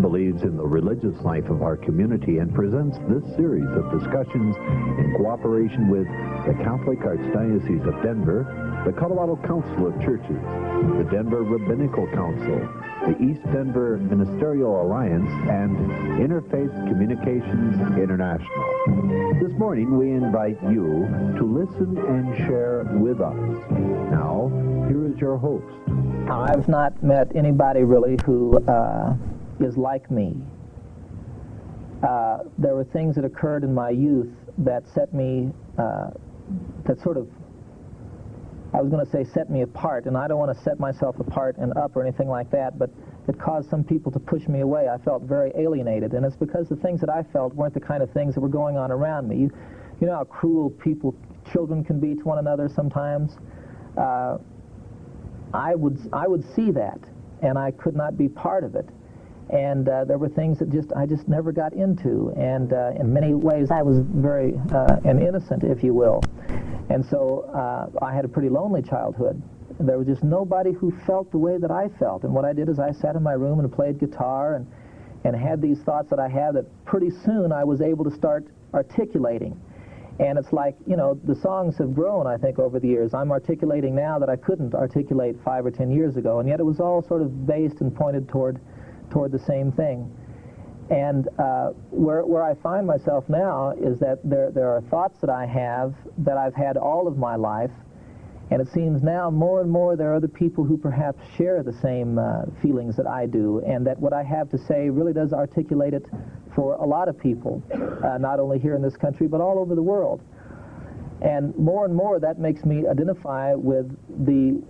believes in the religious life of our community and presents this series of discussions in cooperation with the Catholic Archdiocese of Denver, the Colorado Council of Churches, the Denver Rabbinical Council, the East Denver Ministerial Alliance, and Interfaith Communications International. This morning we invite you to listen and share with us. Now, here is your host. I've not met anybody really who is like me. There were things that occurred in my youth that set me, that sort of, I was going to say set me apart, and I don't want to set myself apart and up or anything like that, but it caused some people to push me away. I felt very alienated, and it's because the things that I felt weren't the kind of things that were going on around me. You know how cruel children can be to one another sometimes? I would see that, and I could not be part of it. And there were things that I just never got into, and in many ways I was very an innocent, if you will. And so I had a pretty lonely childhood. There was just nobody who felt the way that I felt. And what I did is I sat in my room and played guitar and had these thoughts that I had that pretty soon I was able to start articulating. And it's like, you know, the songs have grown, I think, over the years. I'm articulating now that I couldn't articulate 5 or 10 years ago, and yet it was all sort of based and pointed toward the same thing. And where I find myself now is that there are thoughts that I have that I've had all of my life, and it seems now more and more there are other people who perhaps share the same feelings that I do, and that what I have to say really does articulate it for a lot of people, not only here in this country, but all over the world. And more that makes me identify with the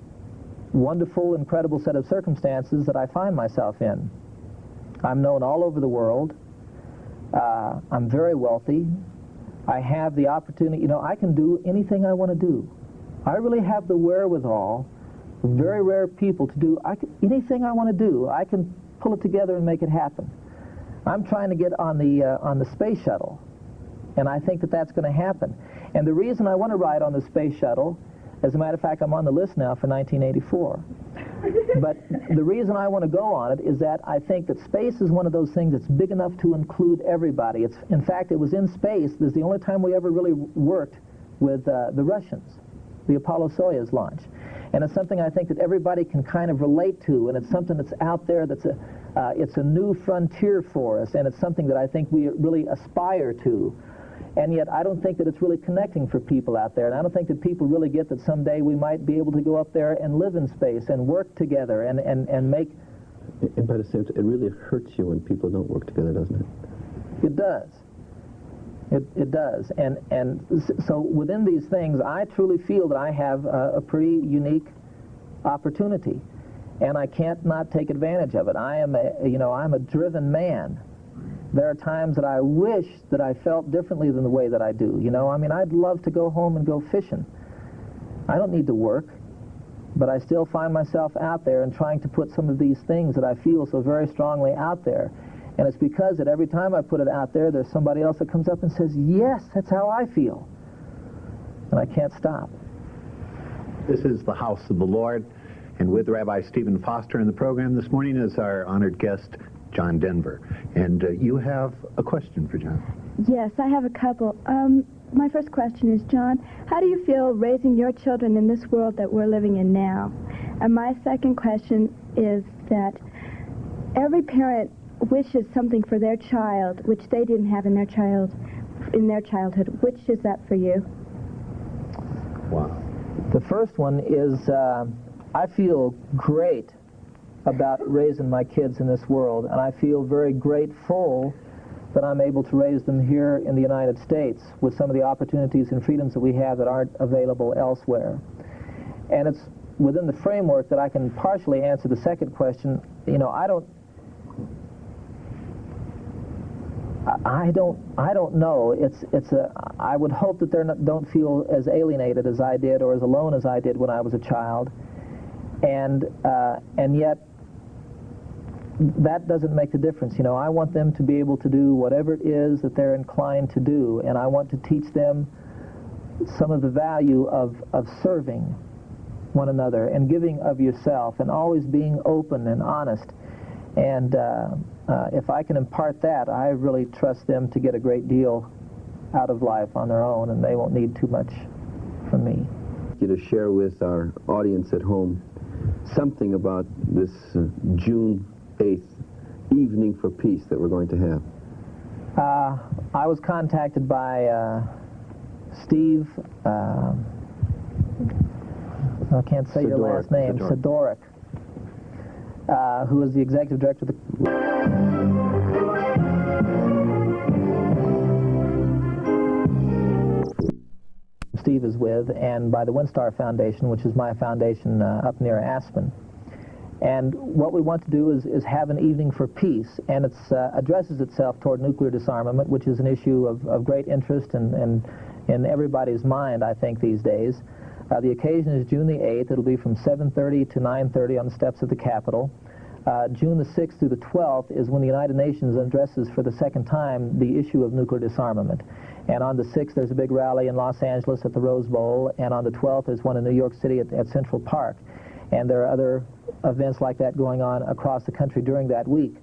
wonderful, incredible set of circumstances that I find myself in. I'm known all over the world. I'm very wealthy. I have the opportunity, you know, I can do anything I want to do. I really have the wherewithal, very rare people, to do anything I want to do. I can pull it together and make it happen. I'm trying to get on the space shuttle, and I think that that's going to happen. And the reason I want to ride on the space shuttle, as a matter of fact, I'm on the list now for 1984. But the reason I want to go on it is that I think that space is one of those things that's big enough to include everybody. In fact, it was in space. This is the only time we ever really worked with the Russians, the Apollo-Soyuz launch. And it's something I think that everybody can kind of relate to, and it's something that's out there that's it's a new frontier for us, and it's something that I think we really aspire to. And yet I don't think that it's really connecting for people out there, and I don't think that people really get that someday we might be able to go up there and live in space and work together and make... And by the same time, it really hurts you when people don't work together, doesn't it? It does. It does. And so within these things, I truly feel that I have a pretty unique opportunity, and I can't not take advantage of it. I'm a driven man. There are times that I wish that I felt differently than the way that I do. You know, I mean, I'd love to go home and go fishing. I don't need to work, but I still find myself out there and trying to put some of these things that I feel so very strongly out there. And it's because that every time I put it out there, there's somebody else that comes up and says, yes, that's how I feel. And I can't stop. This is the House of the Lord, and with Rabbi Stephen Foster in the program this morning is our honored guest, John Denver. And you have a question for John. Yes, I have a couple. My first question is, John, how do you feel raising your children in this world that we're living in now? And my second question is that every parent wishes something for their child which they didn't have in their childhood. Which is that for you? Wow. The first one is I feel great about raising my kids in this world, and I feel very grateful that I'm able to raise them here in the United States with some of the opportunities and freedoms that we have that aren't available elsewhere. And it's within the framework that I can partially answer the second question. You know, I don't know. I would hope that they don't feel as alienated as I did or as alone as I did when I was a child, and yet that doesn't make the difference. You know, I want them to be able to do whatever it is that they're inclined to do, and I want to teach them some of the value of serving one another and giving of yourself and always being open and honest. And if I can impart that, I really trust them to get a great deal out of life on their own, and they won't need too much from me. You to share with our audience at home something about this June 8th evening for peace that we're going to have. I was contacted by Steve, I can't say your last name, Sidoric, who is the executive director of the... Steve is with, and by the Winstar Foundation, which is my foundation up near Aspen. And what we want to do is have an evening for peace, and it addresses itself toward nuclear disarmament, which is an issue of great interest in everybody's mind, I think, these days. The occasion is June the 8th. It'll be from 7:30 to 9:30 on the steps of the Capitol. June the 6th through the 12th is when the United Nations addresses for the second time the issue of nuclear disarmament. And on the 6th, there's a big rally in Los Angeles at the Rose Bowl, and on the 12th, there's one in New York City at Central Park. And there are other events like that going on across the country during that week.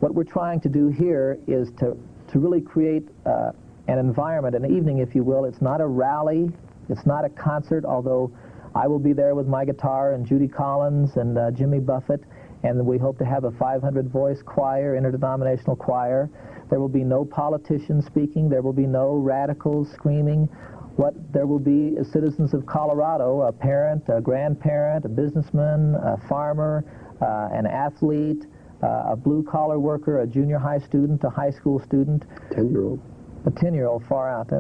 What we're trying to do here is to really create an environment, an evening, if you will. It's not a rally, it's not a concert, although I will be there with my guitar, and Judy Collins and Jimmy Buffett, and we hope to have a 500-voice choir, interdenominational choir. There will be no politicians speaking. There will be no radicals screaming. What there will be is citizens of Colorado, a parent, a grandparent, a businessman, a farmer, an athlete, a blue-collar worker, a junior high student, a high school student. 10-year-old. A 10-year-old, far out.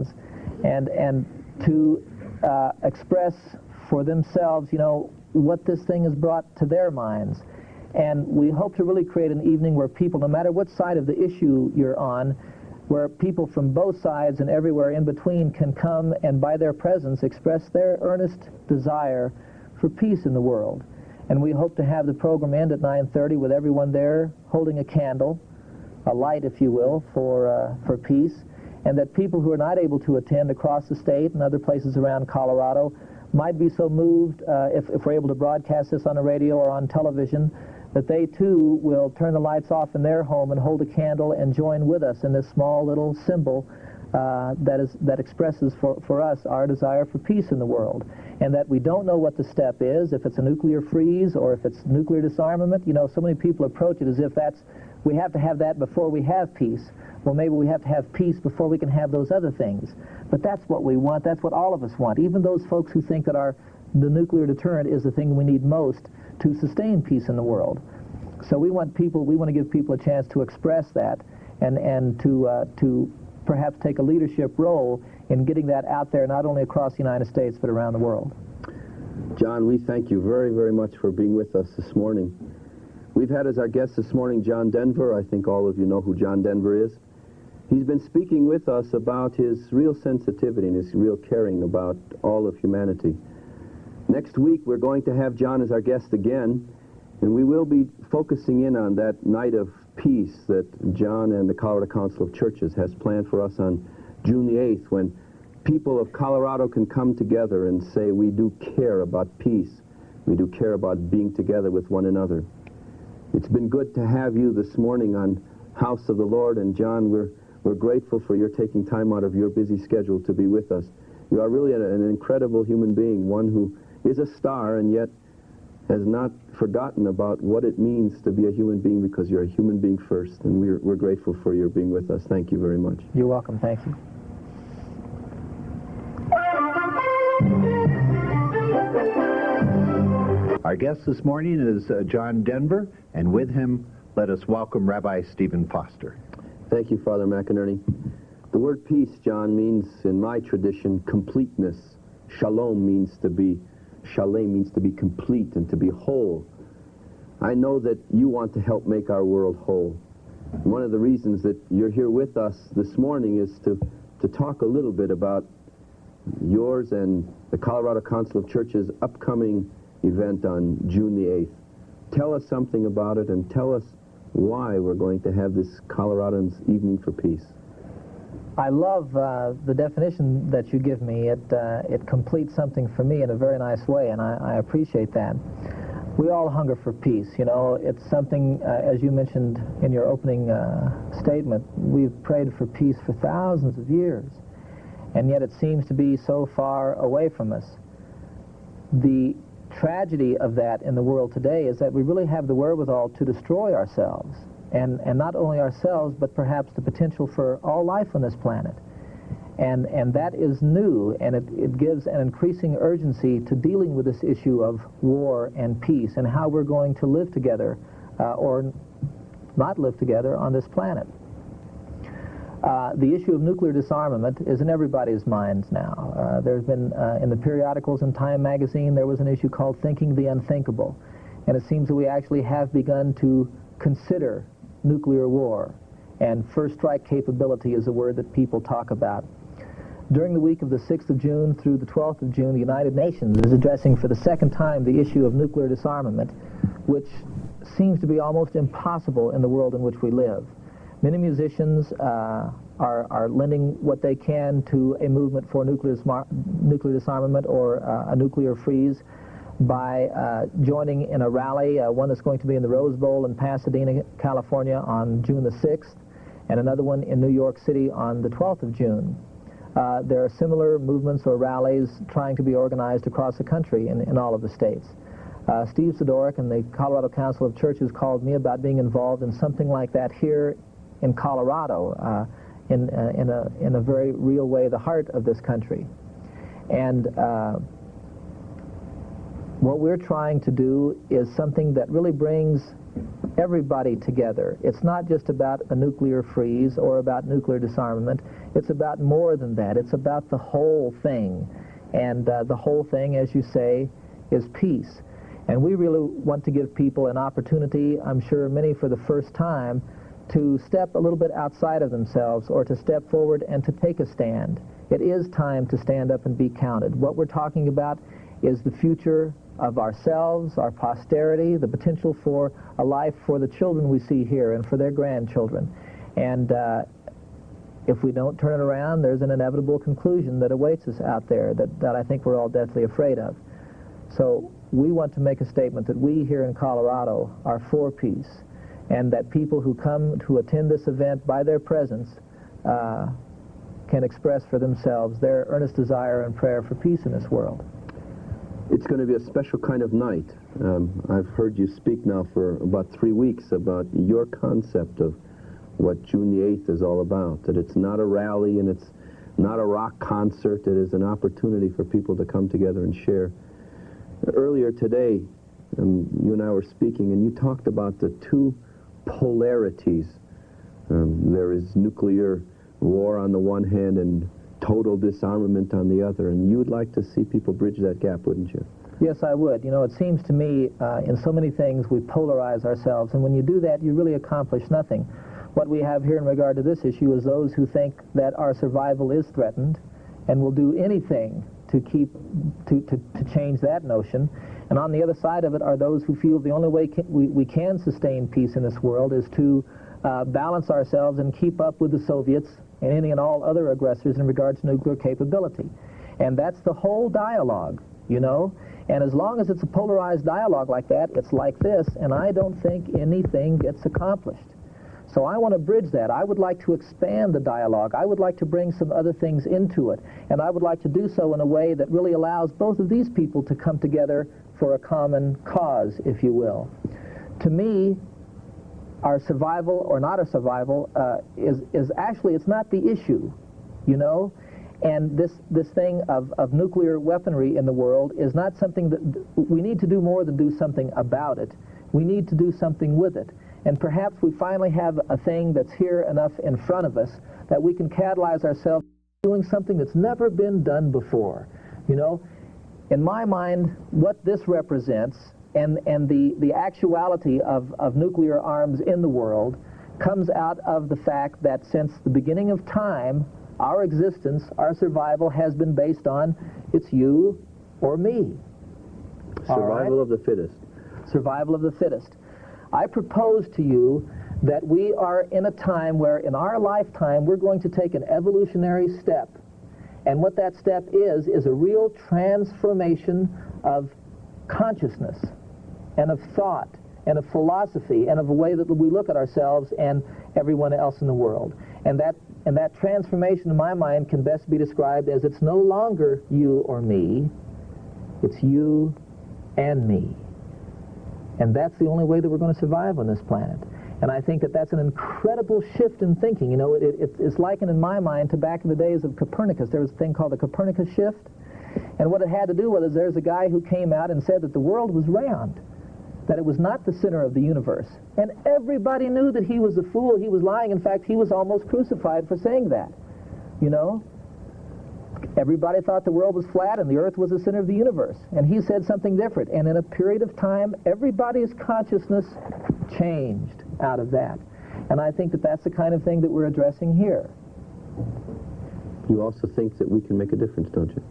And to express for themselves, you know, what this thing has brought to their minds. And we hope to really create an evening where people, no matter what side of the issue you're on, where people from both sides and everywhere in between can come and by their presence express their earnest desire for peace in the world. And we hope to have the program end at 9:30 with everyone there holding a candle, a light, if you will, for peace, and that people who are not able to attend across the state and other places around Colorado might be so moved, if we're able to broadcast this on the radio or on television, that they too will turn the lights off in their home and hold a candle and join with us in this small little symbol that expresses for us our desire for peace in the world. And that we don't know what the step is, if it's a nuclear freeze or if it's nuclear disarmament. You know, so many people approach it as if we have to have that before we have peace. Well, maybe we have to have peace before we can have those other things. But that's what we want. That's what all of us want. Even those folks who think that the nuclear deterrent is the thing we need most to sustain peace in the world. So we want to give people a chance to express that and to perhaps take a leadership role in getting that out there, not only across the United States, but around the world. John, we thank you very, very much for being with us this morning. We've had as our guest this morning John Denver. I think all of you know who John Denver is. He's been speaking with us about his real sensitivity and his real caring about all of humanity. Next week, we're going to have John as our guest again, and we will be focusing in on that night of peace that John and the Colorado Council of Churches has planned for us on June the 8th, when people of Colorado can come together and say, we do care about peace. We do care about being together with one another. It's been good to have you this morning on House of the Lord, and John, we're grateful for your taking time out of your busy schedule to be with us. You are really an incredible human being, one who is a star and yet has not forgotten about what it means to be a human being, because you're a human being first, and we're grateful for your being with us. Thank you very much. You're welcome. Thank you. Our guest this morning is John Denver, and with him, let us welcome Rabbi Stephen Foster. Thank you, Father McInerney. The word peace, John, means, in my tradition, completeness. Shalom means to be complete and to be whole. I know that you want to help make our world whole. One of the reasons that you're here with us this morning is to talk a little bit about yours and the Colorado Council of Churches' upcoming event on June the 8th. Tell us something about it, and tell us why we're going to have this Coloradans Evening for Peace. I love the definition that you give me. It completes something for me in a very nice way, and I appreciate that. We all hunger for peace. You know, it's something, as you mentioned in your opening statement, we've prayed for peace for thousands of years, and yet it seems to be so far away from us. The tragedy of that in the world today is that we really have the wherewithal to destroy ourselves, and not only ourselves, but perhaps the potential for all life on this planet. And that is new, and it gives an increasing urgency to dealing with this issue of war and peace and how we're going to live together or not live together on this planet. The issue of nuclear disarmament is in everybody's minds now. There's been, in the periodicals in Time magazine, there was an issue called Thinking the Unthinkable, and it seems that we actually have begun to consider nuclear war, and first strike capability is a word that people talk about. During the week of the 6th of June through the 12th of June, the United Nations is addressing for the second time the issue of nuclear disarmament, which seems to be almost impossible in the world in which we live. Many musicians are lending what they can to a movement for nuclear disarmament or a nuclear freeze by joining in a rally, one that's going to be in the Rose Bowl in Pasadena, California on June the 6th, and another one in New York City on the 12th of June. There are similar movements or rallies trying to be organized across the country in all of the states. Steve Sidorik and the Colorado Council of Churches called me about being involved in something like that here in Colorado, in a very real way, the heart of this country. And what we're trying to do is something that really brings everybody together. It's not just about a nuclear freeze or about nuclear disarmament. It's about more than that. It's about the whole thing. And the whole thing, as you say, is peace. And we really want to give people an opportunity, I'm sure many for the first time, to step a little bit outside of themselves or to step forward and to take a stand. It is time to stand up and be counted. What we're talking about is the future of ourselves, our posterity, the potential for a life for the children we see here and for their grandchildren. And if we don't turn it around, there's an inevitable conclusion that awaits us out there that I think we're all deathly afraid of. So we want to make a statement that we here in Colorado are for peace, and that people who come to attend this event by their presence can express for themselves their earnest desire and prayer for peace in this world. It's going to be a special kind of night. I've heard you speak now for about 3 weeks about your concept of what June the 8th is all about, that it's not a rally and it's not a rock concert. It is an opportunity for people to come together and share. Earlier today, you and I were speaking, and you talked about the two polarities. There is nuclear war on the one hand and total disarmament on the other, and you would like to see people bridge that gap, wouldn't you? Yes, I would. You know, it seems to me in so many things we polarize ourselves, and when you do that, you really accomplish nothing. What we have here in regard to this issue is those who think that our survival is threatened and will do anything to change that notion. And on the other side of it are those who feel the only way we can sustain peace in this world is to balance ourselves and keep up with the Soviets and any and all other aggressors in regards to nuclear capability. And that's the whole dialogue, you know. And as long as it's a polarized dialogue like that, it's like this, and I don't think anything gets accomplished. So I want to bridge that. I would like to expand the dialogue. I would like to bring some other things into it. And I would like to do so in a way that really allows both of these people to come together for a common cause, if you will. To me, our survival or not our survival is actually, it's not the issue, you know. And this thing of nuclear weaponry in the world is not something that we need to do more than do something about it. We need to do something with it. And perhaps we finally have a thing that's here enough in front of us that we can catalyze ourselves doing something that's never been done before. You know, in my mind, what this represents and the actuality of nuclear arms in the world comes out of the fact that since the beginning of time, our existence, our survival has been based on it's you or me. Survival of the fittest. Survival of the fittest. I propose to you that we are in a time where in our lifetime we're going to take an evolutionary step. And what that step is a real transformation of consciousness. and of thought and of philosophy and of a way that we look at ourselves and everyone else in the world. And that transformation in my mind can best be described as it's no longer you or me, it's you and me. And that's the only way that we're going to survive on this planet. And I think that that's an incredible shift in thinking. You know, it's likened in my mind to back in the days of Copernicus. There was a thing called the Copernicus shift. And what it had to do with is there's a guy who came out and said that the world was round, that it was not the center of the universe. And everybody knew that he was a fool, he was lying. In fact, he was almost crucified for saying that, you know. Everybody thought the world was flat and the earth was the center of the universe. And he said something different. And in a period of time, everybody's consciousness changed out of that. And I think that that's the kind of thing that we're addressing here. You also think that we can make a difference, don't you?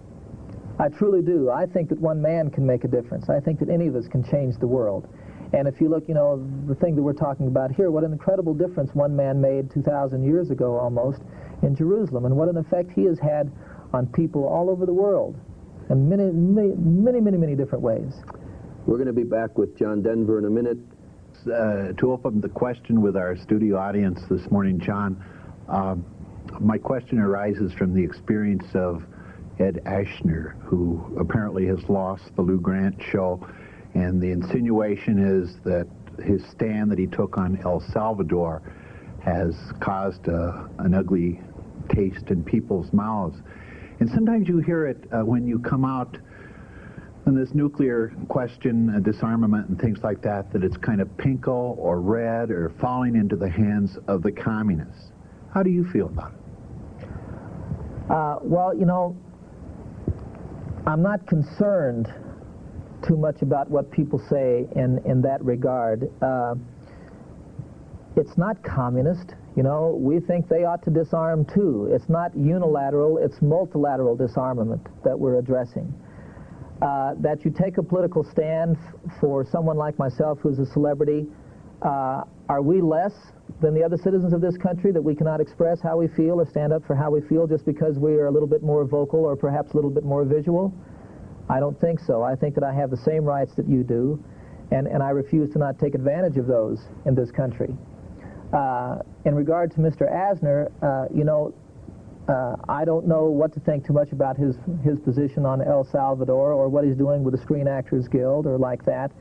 I truly do. I think that one man can make a difference. I think that any of us can change the world. And if you look, you know, the thing that we're talking about here, what an incredible difference one man made 2,000 years ago almost in Jerusalem, and what an effect he has had on people all over the world in many different ways. We're going to be back with John Denver in a minute. To open the question with our studio audience this morning, John, my question arises from the experience of Ed Ashner, who apparently has lost the Lou Grant show, and the insinuation is that his stand that he took on El Salvador has caused an ugly taste in people's mouths. And sometimes you hear it when you come out on this nuclear question, disarmament and things like that, that it's kind of pinko or red or falling into the hands of the communists. How do you feel about it? Well, you know, I'm not concerned too much about what people say in that regard. It's not communist. You know, we think they ought to disarm too. It's not unilateral, it's multilateral disarmament that we're addressing. That you take a political stand for someone like myself who's a celebrity, are we less than the other citizens of this country, that we cannot express how we feel or stand up for how we feel just because we are a little bit more vocal or perhaps a little bit more visual? I don't think so. I think that I have the same rights that you do, and I refuse to not take advantage of those in this country. In regard to Mr. Asner, you know, I don't know what to think too much about his position on El Salvador or what he's doing with the Screen Actors Guild or like that.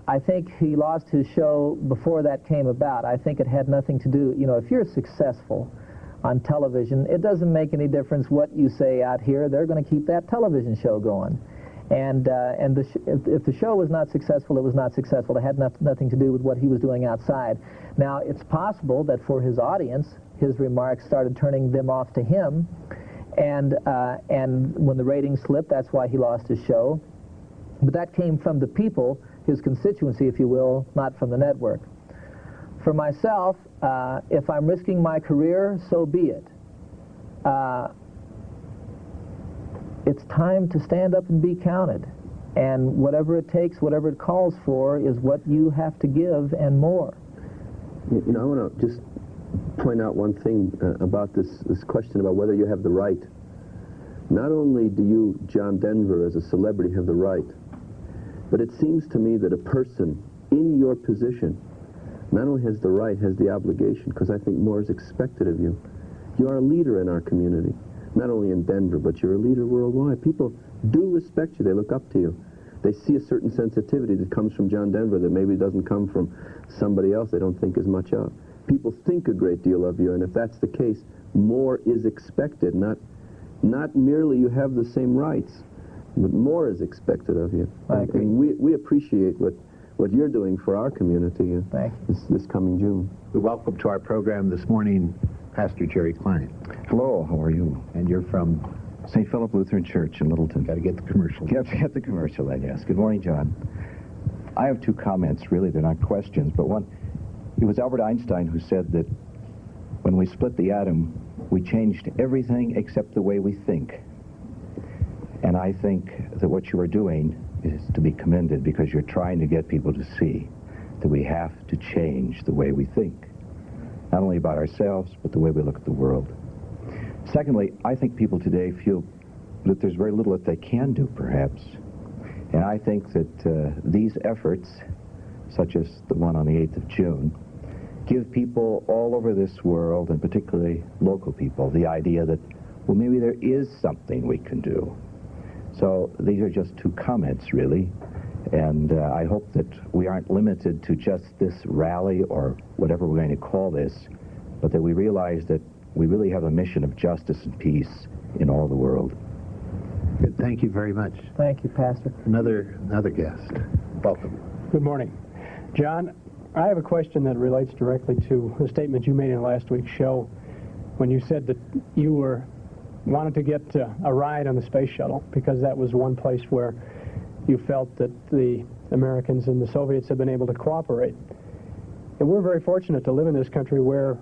I think he lost his show before that came about. I think it had nothing to do, you know, if you're successful on television, it doesn't make any difference what you say out here. They're going to keep that television show going. And if the show was not successful, it was not successful. It had nothing to do with what he was doing outside. Now, it's possible that for his audience, his remarks started turning them off to him, and when the ratings slipped, that's why he lost his show. But that came from the people, his constituency, if you will, not from the network. For myself, if I'm risking my career, so be it. It's time to stand up and be counted. And whatever it takes, whatever it calls for, is what you have to give and more. You know, I want to just point out one thing about this question about whether you have the right. Not only do you, John Denver, as a celebrity, have the right, but it seems to me that a person in your position not only has the right, has the obligation, because I think more is expected of you. You are a leader in our community, not only in Denver, but you're a leader worldwide. People do respect you. They look up to you. They see a certain sensitivity that comes from John Denver that maybe doesn't come from somebody else they don't think as much of. People think a great deal of you, and if that's the case, more is expected. Not merely you have the same rights, but more is expected of you. I agree. And we appreciate what you're doing for our community this coming June. We welcome to our program this morning Pastor Jerry Klein. Hello, how are you? And you're from St. Philip Lutheran Church in Littleton. Got to get the commercial. You have to get the commercial then, yes. Good morning, John. I have two comments, really. They're not questions, but one, it was Albert Einstein who said that when we split the atom, we changed everything except the way we think. And I think that what you are doing is to be commended because you're trying to get people to see that we have to change the way we think. Not only about ourselves, but the way we look at the world. Secondly, I think people today feel that there's very little that they can do, perhaps. And I think that these efforts, such as the one on the 8th of June, give people all over this world, and particularly local people, the idea that, well, maybe there is something we can do. So these are just two comments, really, and I hope that we aren't limited to just this rally or whatever we're going to call this, but that we realize that we really have a mission of justice and peace in all the world. Good. Thank you very much. Thank you, Pastor. Another guest. Welcome. Good morning. John, I have a question that relates directly to a statement you made in last week's show when you said that you wanted to get a ride on the space shuttle because that was one place where you felt that the Americans and the Soviets had been able to cooperate. And we're very fortunate to live in this country where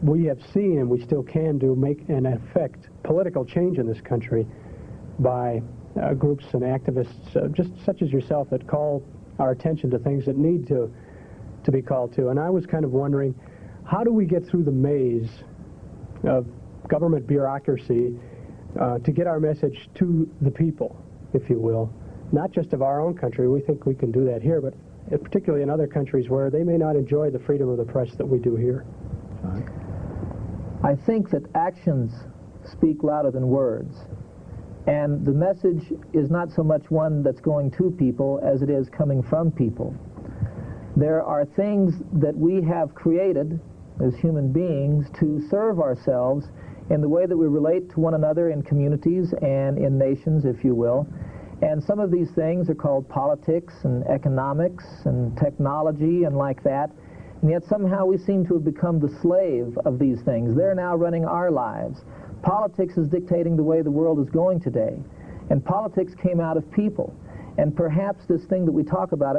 we have seen, and we still can do, make and affect political change in this country by groups and activists just such as yourself that call our attention to things that need to be called to. And I was kind of wondering, how do we get through the maze of government bureaucracy to get our message to the people, if you will, not just of our own country? We think we can do that here, but particularly in other countries where they may not enjoy the freedom of the press that we do here. I think that actions speak louder than words. And the message is not so much one that's going to people as it is coming from people. There are things that we have created as human beings to serve ourselves in the way that we relate to one another in communities and in nations, if you will. And some of these things are called politics and economics and technology and like that. And yet somehow we seem to have become the slave of these things. They're now running our lives. Politics is dictating the way the world is going today. And politics came out of people. And perhaps this thing that we talk about,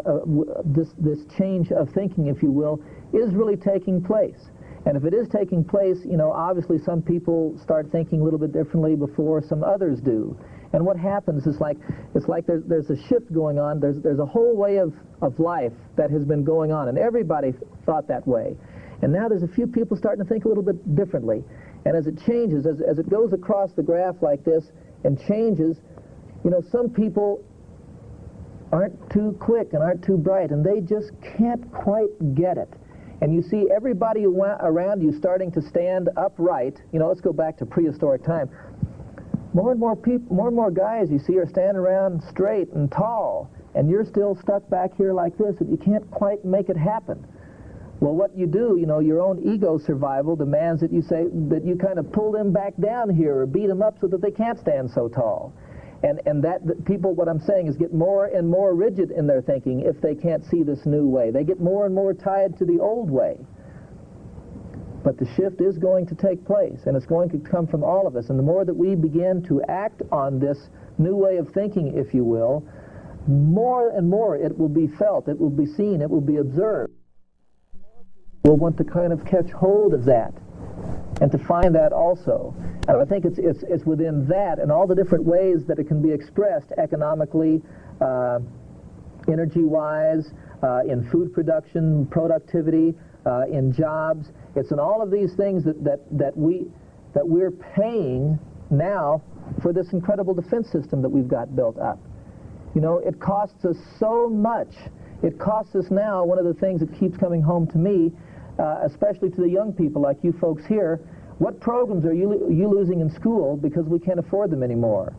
this change of thinking, if you will, is really taking place. And if it is taking place, you know, obviously some people start thinking a little bit differently before some others do. And what happens is it's like there's a shift going on. There's a whole way of life that has been going on, and everybody thought that way. And now there's a few people starting to think a little bit differently. And as it changes, as it goes across the graph like this and changes, you know, some people aren't too quick and aren't too bright, and they just can't quite get it. And you see everybody around you starting to stand upright. You know, let's go back to prehistoric time. More and more people, more and more guys you see are standing around straight and tall, and you're still stuck back here like this, and you can't quite make it happen. Well, what you do, you know, your own ego survival demands that you say that you kind of pull them back down here or beat them up so that they can't stand so tall. And that people, what I'm saying is, get more and more rigid in their thinking if they can't see this new way. They get more and more tied to the old way. But the shift is going to take place, and it's going to come from all of us. And the more that we begin to act on this new way of thinking, if you will, more and more it will be felt, it will be seen, it will be observed. We'll want to kind of catch hold of that and to find that also. And I think it's within that and all the different ways that it can be expressed economically, energy-wise, in food production, productivity, in jobs. It's in all of these things that we're paying now for this incredible defense system that we've got built up. You know, it costs us so much. It costs us now, one of the things that keeps coming home to me, especially to the young people like you folks here, what programs are you losing in school because we can't afford them anymore?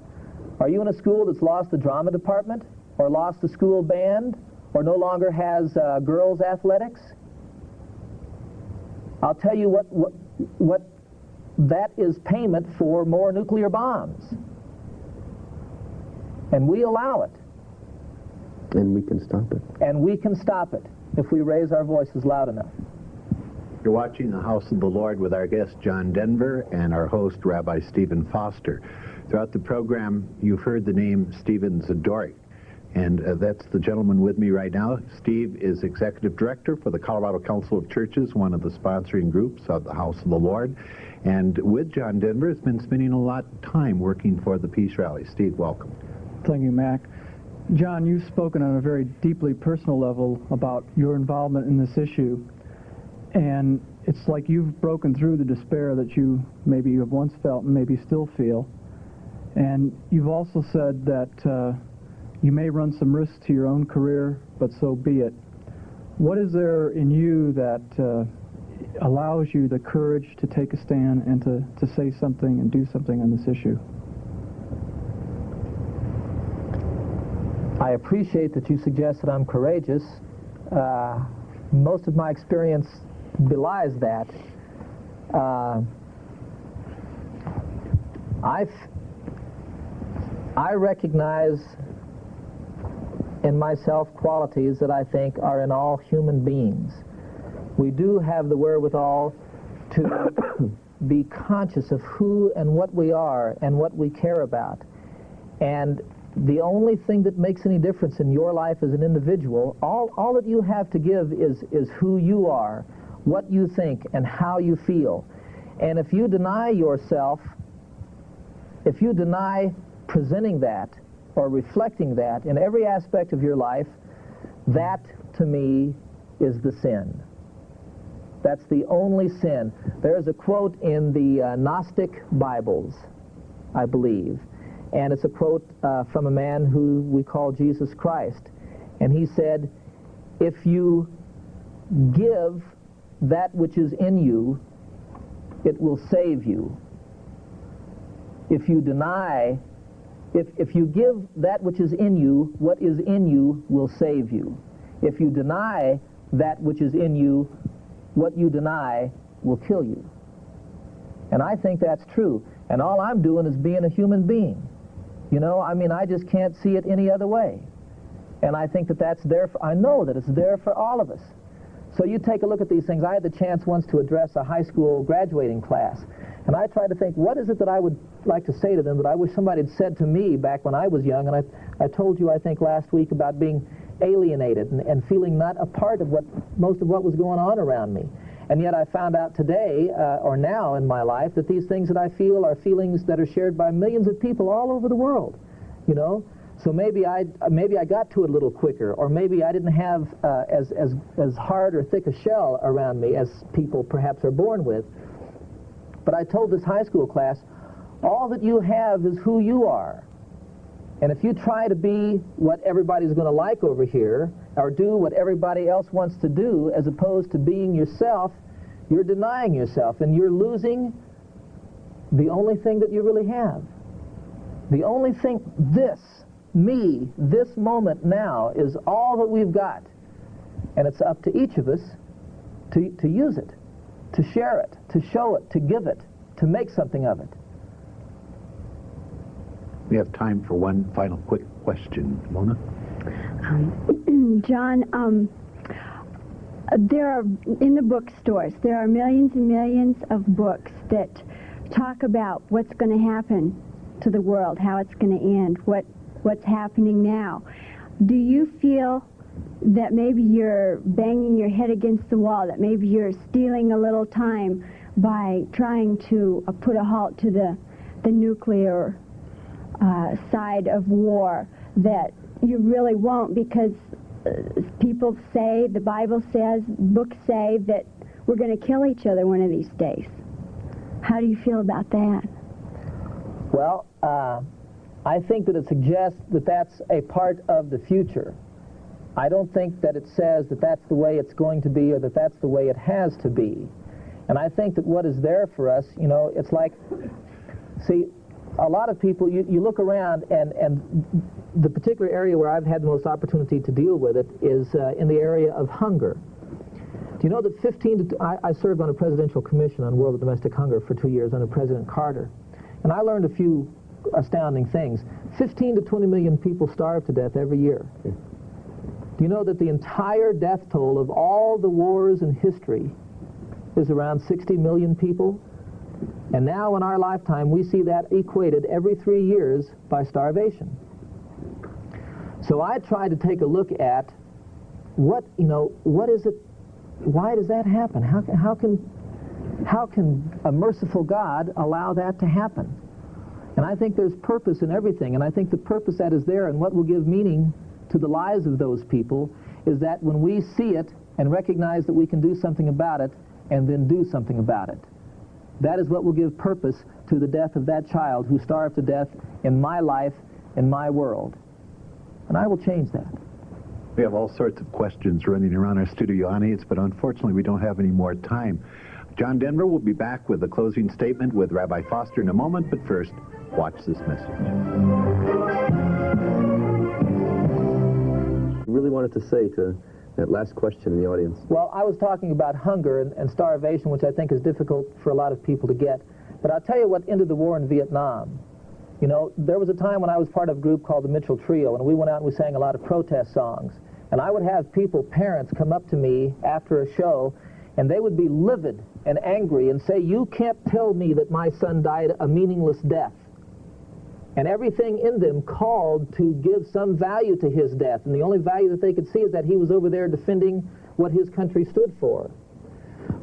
Are you in a school that's lost the drama department, or lost the school band, or no longer has girls' athletics? I'll tell you what that is payment for more nuclear bombs. And we allow it. And we can stop it. And we can stop it if we raise our voices loud enough. You're watching The House of the Lord with our guest John Denver and our host Rabbi Stephen Foster. Throughout the program, you've heard the name Stephen Zadorek, and that's the gentleman with me right now. Steve is Executive Director for the Colorado Council of Churches, one of the sponsoring groups of the House of the Lord, and with John Denver has been spending a lot of time working for the Peace Rally. Steve, welcome. Thank you, Mac. John, you've spoken on a very deeply personal level about your involvement in this issue, and it's like you've broken through the despair that you maybe have once felt and maybe still feel. And you've also said that You may run some risks to your own career, but so be it. What is there in you that allows you the courage to take a stand and to say something and do something on this issue? I appreciate that you suggest that I'm courageous. Most of my experience belies that. I recognize in myself qualities that I think are in all human beings. We do have the wherewithal to be conscious of who and what we are and what we care about. And the only thing that makes any difference in your life as an individual, all that you have to give is who you are, what you think, and how you feel. And if you deny yourself, if you deny presenting that or reflecting that in every aspect of your life, that, to me, is the sin. That's the only sin. There's a quote in the Gnostic Bibles, I believe, and it's a quote from a man who we call Jesus Christ. And he said, if you give that which is in you, it will save you. If you deny, if you give that which is in you, what is in you will save you. If you deny that which is in you, what you deny will kill you. And I think that's true. And all I'm doing is being a human being. You know, I mean, I just can't see it any other way. And I think that that's there for, I know that it's there for all of us. So you take a look at these things. I had the chance once to address a high school graduating class. And I tried to think, what is it that I would like to say to them that I wish somebody had said to me back when I was young? And I told you, I think, last week about being alienated and feeling not a part of most of what was going on around me. And yet I found out today, or now in my life, that these things that I feel are feelings that are shared by millions of people all over the world, you know? So maybe I got to it a little quicker, or maybe I didn't have as hard or thick a shell around me as people perhaps are born with. But I told this high school class, all that you have is who you are. And if you try to be what everybody's going to like over here, or do what everybody else wants to do, as opposed to being yourself, you're denying yourself, and you're losing the only thing that you really have. The only thing, this moment now, is all that we've got. And it's up to each of us to use it, to share it, to show it, to give it, to make something of it. We have time for one final quick question. Mona? John, there are, in the bookstores, there are millions and millions of books that talk about what's going to happen to the world, how it's going to end, what's happening now. Do you feel that maybe you're banging your head against the wall, that maybe you're stealing a little time by trying to put a halt to the nuclear side of war, that you really won't, because people say, the Bible says, books say that we're going to kill each other one of these days? How do you feel about that? Well, I think that it suggests that that's a part of the future. I don't think that it says that that's the way it's going to be, or that that's the way it has to be. And I think that what is there for us, you know, it's like, see, a lot of people, you look around, and the particular area where I've had the most opportunity to deal with it is in the area of hunger. Do you know that I served on a presidential commission on world domestic hunger for 2 years under President Carter. And I learned a few astounding things. 15 to 20 million people starve to death every year. Do you know that the entire death toll of all the wars in history is around 60 million people? And now in our lifetime, we see that equated every 3 years by starvation. So I tried to take a look at what is it, why does that happen? How can a merciful God allow that to happen? And I think there's purpose in everything, and I think the purpose that is there and what will give meaning to the lives of those people is that when we see it and recognize that we can do something about it, and then do something about it. That is what will give purpose to the death of that child who starved to death in my life, in my world. and I will change that. We have all sorts of questions running around our studio audience, but unfortunately we don't have any more time. John Denver will be back with a closing statement with Rabbi Foster in a moment, but first, watch this message. You really wanted to say to that last question in the audience? Well, I was talking about hunger and starvation, which I think is difficult for a lot of people to get. But I'll tell you what ended the war in Vietnam. You know, there was a time when I was part of a group called the Mitchell Trio, and we went out and we sang a lot of protest songs. And I would have people, parents, come up to me after a show, and they would be livid and angry and say, "You can't tell me that my son died a meaningless death." And everything in them called to give some value to his death. And the only value that they could see is that he was over there defending what his country stood for.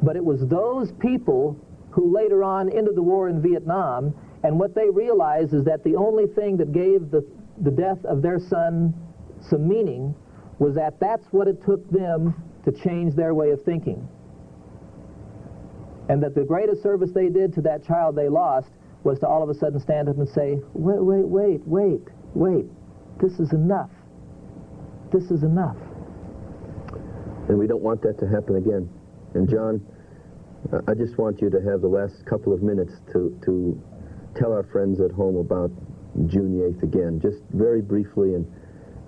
But it was those people who later on ended the war in Vietnam, and what they realized is that the only thing that gave the death of their son some meaning was that that's what it took them to change their way of thinking. And that the greatest service they did to that child they lost was to all of a sudden stand up and say, wait, this is enough. This is enough. And we don't want that to happen again. And John, I just want you to have the last couple of minutes to tell our friends at home about June the 8th again, just very briefly, and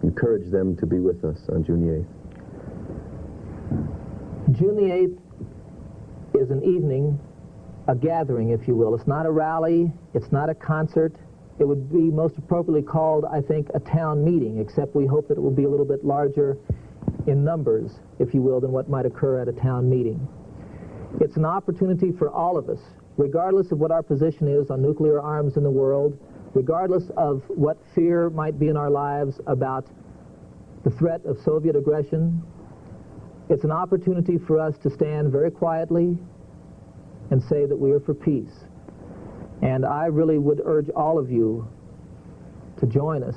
encourage them to be with us on June the 8th. June the 8th is an evening, a gathering, if you will. It's not a rally, it's not a concert. It would be most appropriately called, I think, a town meeting, except we hope that it will be a little bit larger in numbers, if you will, than what might occur at a town meeting. It's an opportunity for all of us, regardless of what our position is on nuclear arms in the world, regardless of what fear might be in our lives about the threat of Soviet aggression. It's an opportunity for us to stand very quietly and say that we are for peace. And I really would urge all of you to join us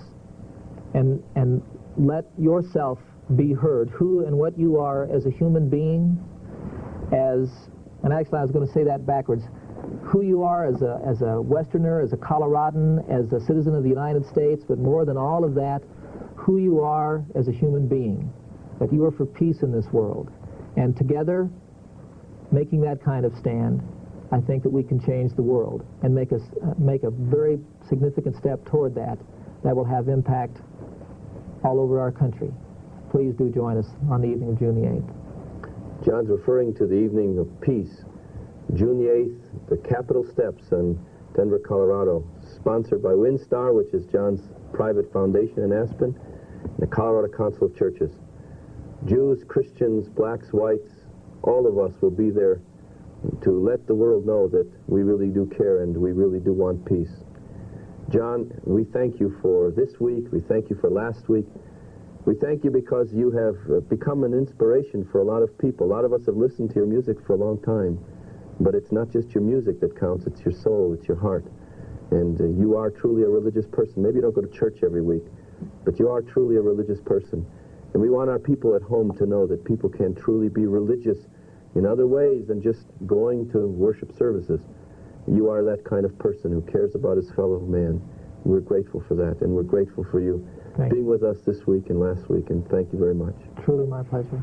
and let yourself be heard, who and what you are as a human being, and actually I was going to say that backwards, who you are as a Westerner, as a Coloradan, as a citizen of the United States, but more than all of that, who you are as a human being, that you are for peace in this world. And together, making that kind of stand, I think that we can change the world and make a very significant step toward that will have impact all over our country. Please do join us on the evening of June the 8th. John's referring to the evening of peace, June the 8th, the Capitol Steps in Denver, Colorado, sponsored by WinStar, which is John's private foundation in Aspen, and the Colorado Council of Churches. Jews, Christians, blacks, whites, all of us will be there to let the world know that we really do care and we really do want peace. John, we thank you for this week. We thank you for last week. We thank you because you have become an inspiration for a lot of people. A lot of us have listened to your music for a long time, but it's not just your music that counts, it's your soul, it's your heart. And you are truly a religious person. Maybe you don't go to church every week, but you are truly a religious person. And we want our people at home to know that people can truly be religious in other ways than just going to worship services. You are that kind of person who cares about his fellow man. We're grateful for that, and we're grateful for you being with us this week and last week, and thank you very much. Truly my pleasure.